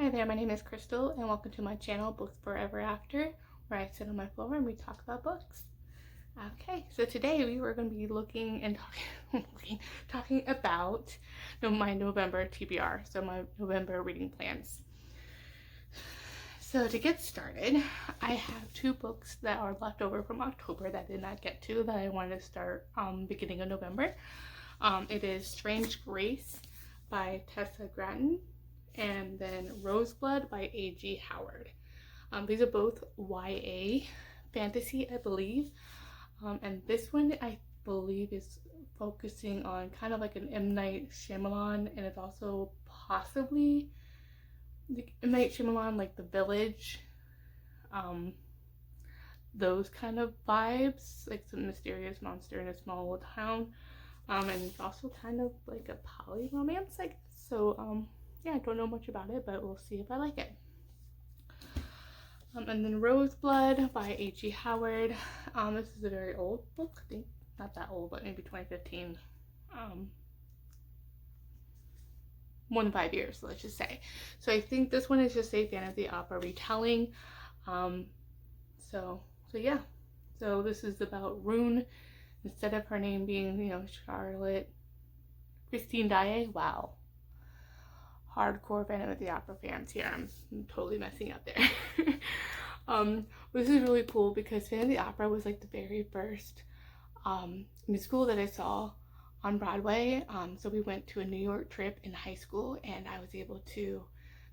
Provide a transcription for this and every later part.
Hi there, my name is Crystal and welcome to my channel, Books Forever After, where I sit on my floor and we talk about books. Okay, so today we were going to be looking and talking about my November TBR, so my November reading plans. So to get started, I have two books that are left over from October that I did not get to that I wanted to start beginning of November. It is Strange Grace by Tessa Gratton and then Roseblood by A.G. Howard. These are both YA fantasy, I believe. And this one, I believe, is focusing on kind of like an M. Night Shyamalan, and it's also possibly M. Night Shyamalan, like The Village, those kind of vibes, like some mysterious monster in a small town. And it's also kind of like a poly romance, I guess. So, yeah, I don't know much about it, but we'll see if I like it. And then Roseblood by A.G. Howard. This is a very old book. I think not that old, but maybe 2015. More than 5 years, let's just say. So I think this one is just a fantasy opera retelling. So yeah. So this is about Rune. Instead of her name being, Charlotte Christine Daae. Wow. Hardcore Phantom of the Opera fans here. I'm totally messing up there. This is really cool because Phantom of the Opera was like the very first musical that I saw on Broadway. So we went to a New York trip in high school and I was able to,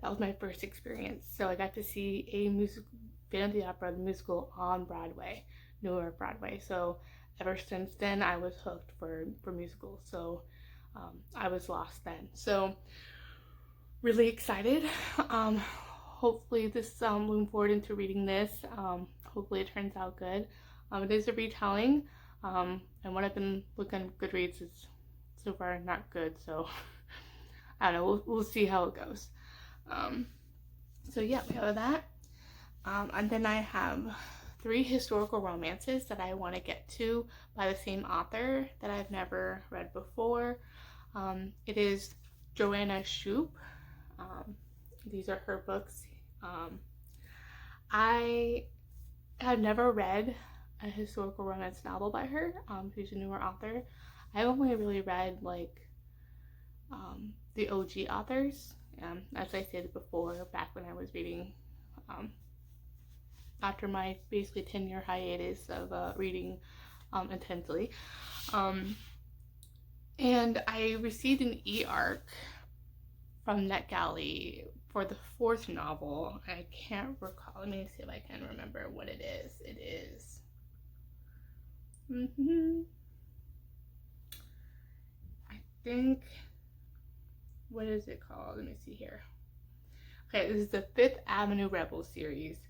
that was my first experience. So I got to see a musical, Phantom of the Opera, the musical on Broadway, New York Broadway. So ever since then I was hooked for musicals. So I was lost then. So really excited. Hopefully this moving forward into reading this, hopefully it turns out good. It is a retelling, and what I've been looking at Goodreads is so far not good, so I don't know, we'll see how it goes. So yeah, we have that. And then I have 3 historical romances that I want to get to by the same author that I've never read before. It is Joanna Shupe. These are her books. I have never read a historical romance novel by her. She's a newer author. I've only really read like the OG authors. As I said before, back when I was reading, after my basically 10-year hiatus of reading intensely. And I received an e-arc from NetGalley for the 4th novel. I can't recall. Let me see if I can remember what it is. It is. I think. What is it called? Let me see here. Okay, this is the 5th Avenue Rebels series.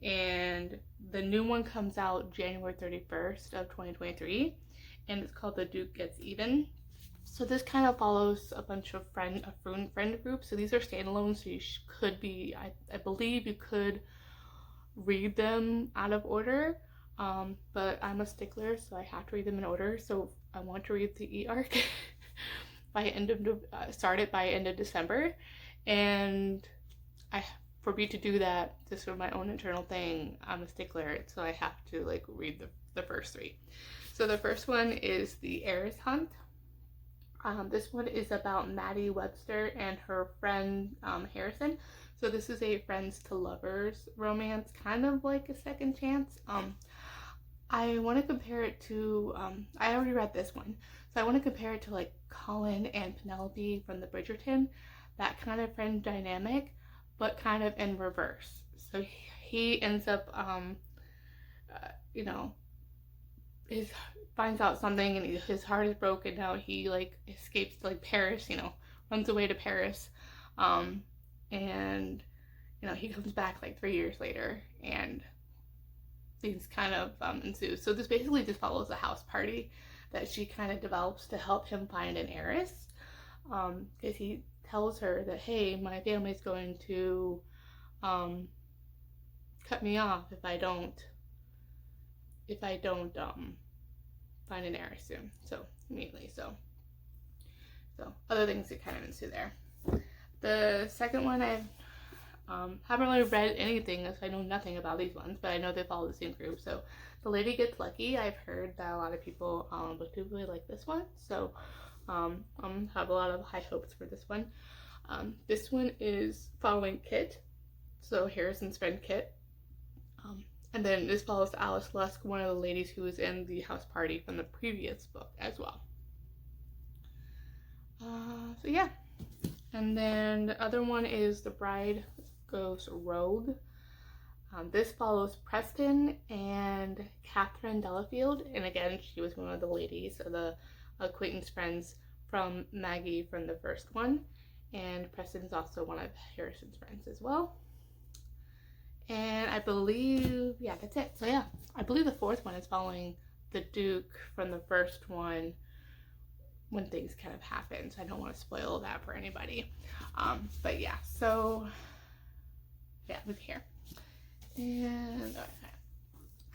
And the new one comes out January 31st of 2023. And it's called The Duke Gets Even. So this kind of follows a bunch of friend groups. So these are standalone, so you could be, I believe you could read them out of order, but I'm a stickler, so I have to read them in order. So I want to read the e-arc start it by end of December, and for me to do that, just for my own internal thing, I'm a stickler, so I have to like read the first 3. So the first one is The Heiress Hunt. This one is about Maddie Webster and her friend Harrison. So this is a friends to lovers romance, kind of like a second chance. I want to compare it to, I already read this one, so I want to compare it to like Colin and Penelope from the Bridgerton, that kind of friend dynamic, but kind of in reverse. So he ends up, finds out something and his heart is broken. Now he like escapes to like Paris, runs away to Paris, and he comes back like 3 years later and things kind of ensue. So this basically just follows a house party that she kind of develops to help him find an heiress, because he tells her that, hey, my family's going to cut me off if I don't find an heiress soon. So immediately, so other things that kind of ensue there. The second one I've Haven't really read anything, so I know nothing about these ones, but I know they follow the same group. So The Lady Gets Lucky, I've heard that a lot of people do really like this one, so have a lot of high hopes for this one. This one is following Kit, so Harrison's friend Kit. And then this follows Alice Lusk, one of the ladies who was in the house party from the previous book as well. So yeah. And then the other one is The Bride Goes Rogue. This follows Preston and Catherine Delafield, and again, she was one of the ladies, or the acquaintance friends from Maggie from the first one, and Preston's also one of Harrison's friends as well. And I believe, yeah, that's it. So yeah, I believe the fourth one is following the Duke from the first one when things kind of happen, so I don't want to spoil that for anybody. But yeah, so yeah, look here.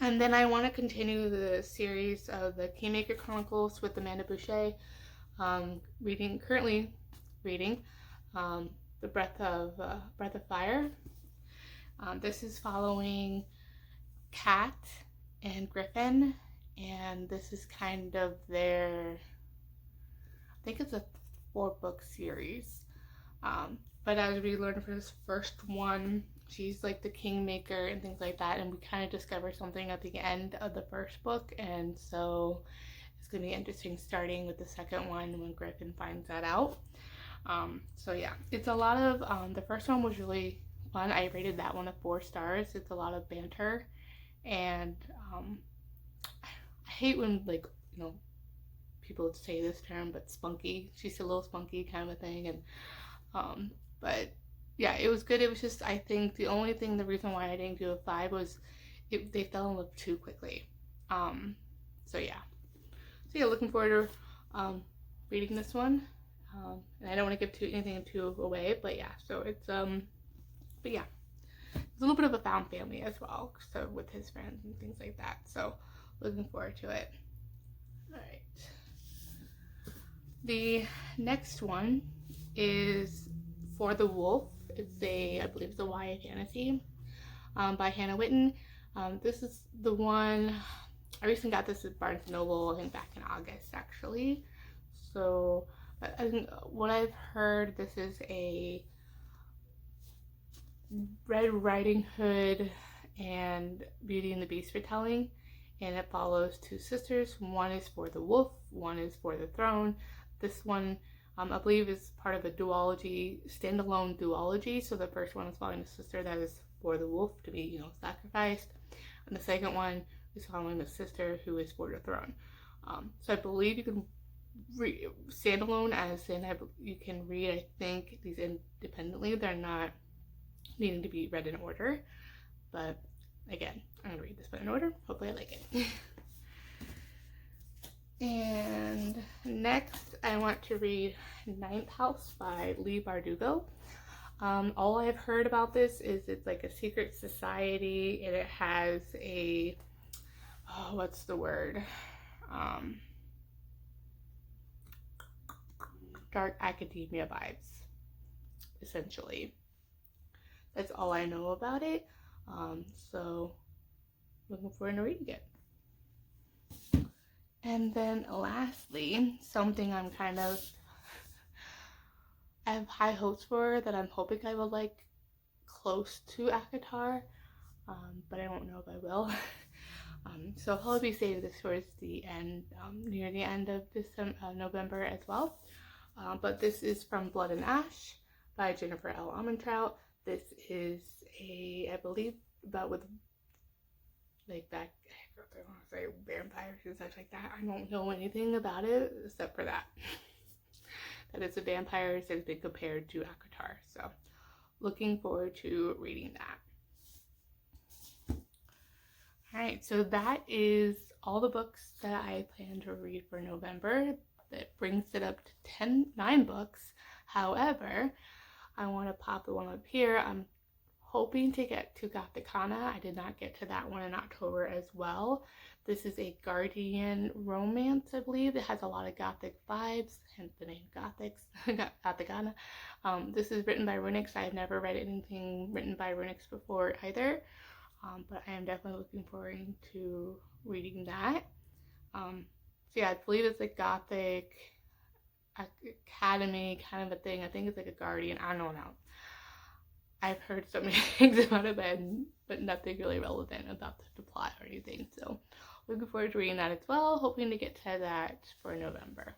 And then I want to continue the series of the Kingmaker Chronicles with Amanda Boucher. Currently reading The Breath of Fire. This is following Kat and Griffin, and this is kind of their, I think it's a 4-book series. But as we learned from this first one, she's like the kingmaker and things like that, and we kind of discover something at the end of the first book, and so it's going to be interesting starting with the second one when Griffin finds that out. So yeah, it's a lot of, the first one was really fun. I rated that one 4 stars. It's a lot of banter, and I hate when, like, you know, people say this term, but spunky. She's a little spunky kind of a thing, and but yeah, it was good. It was just, I think the reason why I didn't do a 5 was they fell in love too quickly. So yeah, looking forward to reading this one. And I don't want to give anything too away, but yeah, so it's but yeah, it's a little bit of a found family as well, so with his friends and things like that. So looking forward to it. All right. The next one is For the Wolf. I believe it's a YA fantasy by Hannah Witten. This is the one, I recently got this at Barnes & Noble, I think back in August actually. So I think what I've heard, this is a Red Riding Hood and Beauty and the Beast retelling, and it follows 2 sisters. One is for the wolf, one is for the throne. This one, I believe, is part of a standalone duology. So the first one is following the sister that is for the wolf to be, sacrificed, and the second one is following the sister who is for the throne. So I believe you can read standalone, as in you can read, I think, these independently. They're not needing to be read in order, but again, I'm gonna read this one in order. Hopefully I like it. And next, I want to read Ninth House by Leigh Bardugo. All I've heard about this is it's like a secret society, and it has a, what's the word? Dark academia vibes, essentially. That's all I know about it. So looking forward to reading it. And then lastly, something I have high hopes for, that I'm hoping I will like close to ACOTAR, but I don't know if I will. So I'll probably be saving this towards the end, near the end of November as well. But this is From Blood and Ash by Jennifer L. Armentrout. This is I believe, about with like that, I want to say vampires and such like that. I don't know anything about it except for that it's a vampires that has been compared to ACOTAR. So looking forward to reading that. Alright, so that is all the books that I plan to read for November. That brings it up to 9 books. However, I want to pop the one up here. I'm hoping to get to Gothicana. I did not get to that one in October as well. This is a Guardian romance, I believe. It has a lot of Gothic vibes, hence the name Gothicana. This is written by Runix. I have never read anything written by Runix before either, but I am definitely looking forward to reading that. So yeah, I believe it's like Gothic Academy kind of a thing. I think it's like a Guardian. I don't know. I've heard so many things about it, but nothing really relevant about the plot or anything. So looking forward to reading that as well. Hoping to get to that for November.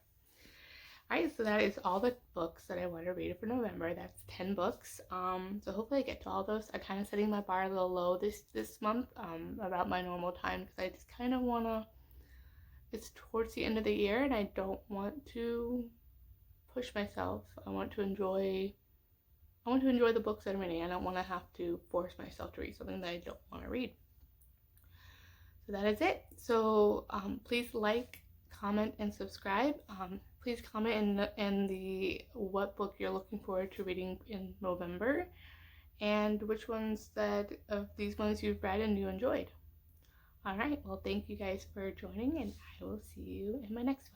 Alright, so that is all the books that I want to read for November. That's 10 books. So hopefully I get to all those. I'm kind of setting my bar a little low this month, about my normal time, because I just kind of want to, it's towards the end of the year and I don't want to push myself. I want to enjoy the books that I'm reading. I don't want to have to force myself to read something that I don't want to read. So that is it. So please like, comment, and subscribe. Please comment in the what book you're looking forward to reading in November, and which ones of these ones you've read and you enjoyed. All right. Well, thank you guys for joining, and I will see you in my next one.